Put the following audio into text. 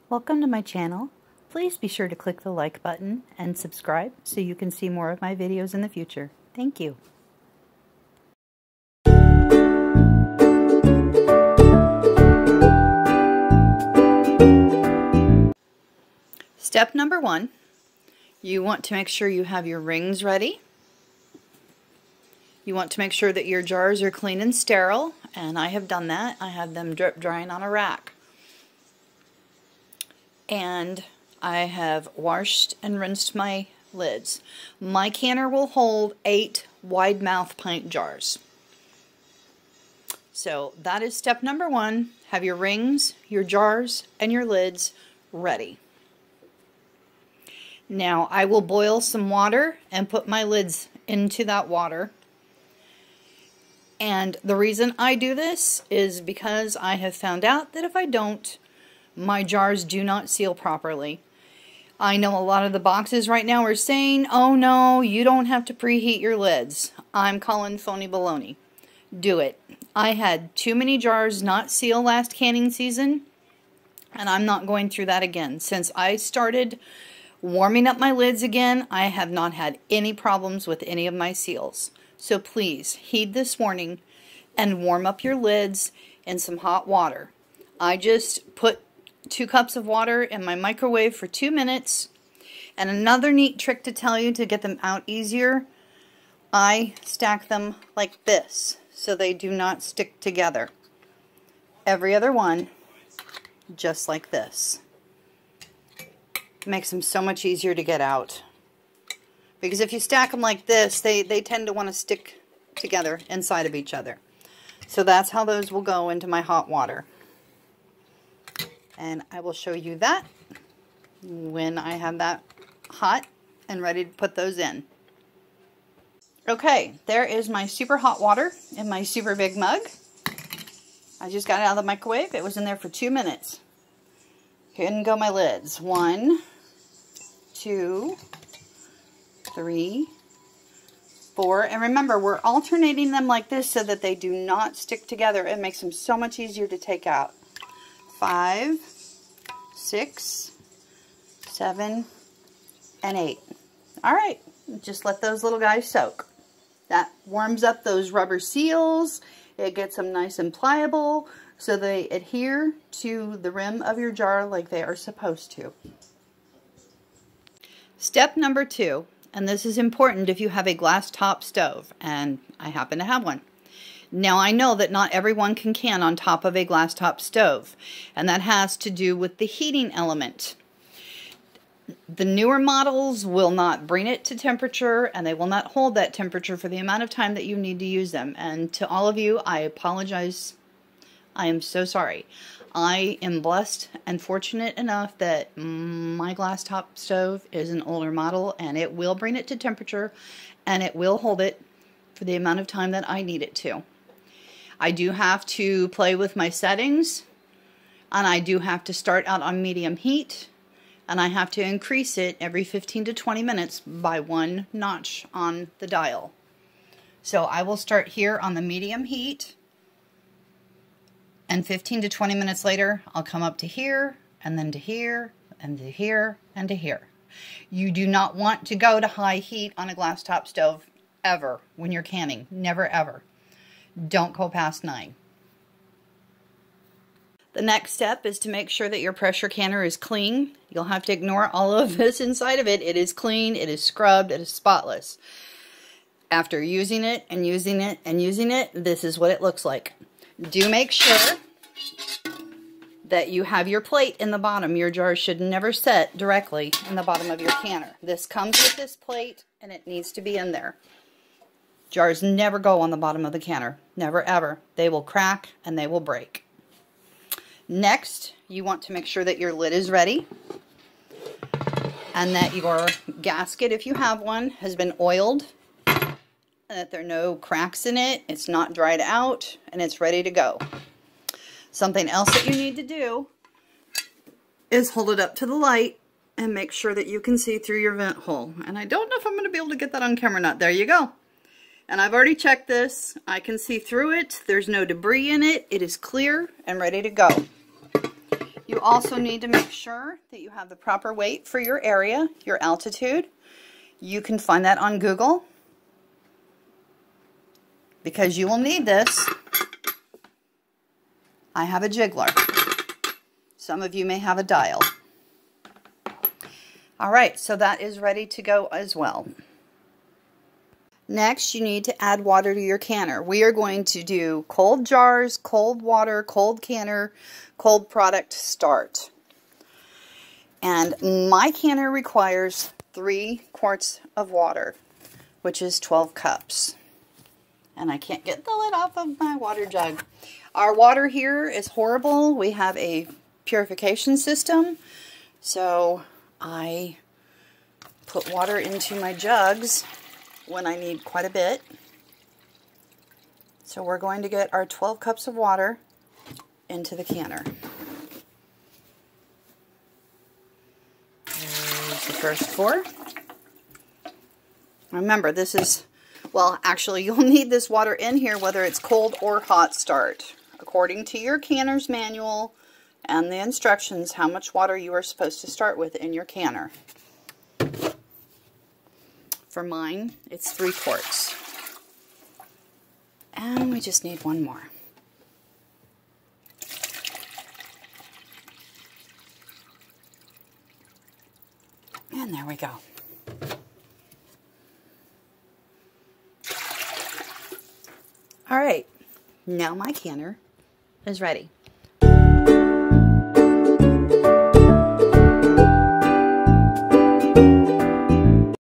Welcome to my channel. Please be sure to click the like button and subscribe so you can see more of my videos in the future. Thank you. Step number 1, you want to make sure you have your rings ready. You want to make sure that your jars are clean and sterile, and I have done that. I have them drip drying on a rack. And I have washed and rinsed my lids. My canner will hold 8 wide mouth pint jars. So that is step number 1. Have your rings, your jars, and your lids ready. Now I will boil some water and put my lids into that water. And the reason I do this is because I have found out that if I don't, my jars do not seal properly. I know a lot of the boxes right now are saying, oh no, you don't have to preheat your lids. I'm calling phony baloney. Do it. I had too many jars not seal last canning season, and I'm not going through that again. Since I started warming up my lids again, I have not had any problems with any of my seals. So please, heed this warning and warm up your lids in some hot water. I just put 2 cups of water in my microwave for 2 minutes. And another neat trick to tell you to get them out easier, I stack them like this so they do not stick together. Every other one, just like this. Makes them so much easier to get out. Because if you stack them like this, they tend to want to stick together inside of each other. So that's how those will go into my hot water. And I will show you that when I have that hot and ready to put those in. Okay, there is my super hot water in my super big mug. I just got it out of the microwave. It was in there for 2 minutes. Here go my lids. 1, 2, 3, 4. And remember, we're alternating them like this so that they do not stick together. It makes them so much easier to take out. 5, 6, 7, and 8. All right, just let those little guys soak. That warms up those rubber seals. It gets them nice and pliable so they adhere to the rim of your jar like they are supposed to. Step number 2, and this is important if you have a glass top stove, and I happen to have one. Now I know that not everyone can can on top of a glass top stove, and that has to do with the heating element. The newer models will not bring it to temperature, and they will not hold that temperature for the amount of time that you need to use them. And to all of you, I apologize. I am so sorry. I am blessed and fortunate enough that my glass top stove is an older model, and it will bring it to temperature, and it will hold it for the amount of time that I need it to. I do have to play with my settings, and I do have to start out on medium heat, and I have to increase it every 15 to 20 minutes by 1 notch on the dial. So I will start here on the medium heat, and 15 to 20 minutes later, I'll come up to here, and then to here, and to here, and to here. You do not want to go to high heat on a glass top stove ever when you're canning. Never ever. Don't go past 9. The next step is to make sure that your pressure canner is clean. You'll have to ignore all of this inside of it. It is clean, it is scrubbed, it is spotless. After using it and using it and using it, this is what it looks like. Do make sure that you have your plate in the bottom. Your jar should never set directly in the bottom of your canner. This comes with this plate, and it needs to be in there. Jars never go on the bottom of the canner. Never ever. They will crack and they will break. Next, you want to make sure that your lid is ready and that your gasket, if you have one, has been oiled and that there are no cracks in it, it's not dried out, and it's ready to go. Something else that you need to do is hold it up to the light and make sure that you can see through your vent hole. And I don't know if I'm going to be able to get that on camera or not. There you go. And I've already checked this. I can see through it. There's no debris in it. It is clear and ready to go. You also need to make sure that you have the proper weight for your area, your altitude. You can find that on Google because you will need this. I have a jiggler. Some of you may have a dial. All right, so that is ready to go as well. Next, you need to add water to your canner. We are going to do cold jars, cold water, cold canner, cold product start. And my canner requires 3 quarts of water, which is 12 cups. And I can't get the lid off of my water jug. Our water here is horrible. We have a purification system, so I put water into my jugs when I need quite a bit. So we're going to get our 12 cups of water into the canner. There's the first 4. Remember, this is, well, actually, you'll need this water in here whether it's cold or hot start. According to your canner's manual and the instructions, how much water you are supposed to start with in your canner. For mine, it's 3 quarts. And we just need 1 more. And there we go. All right, now my canner is ready.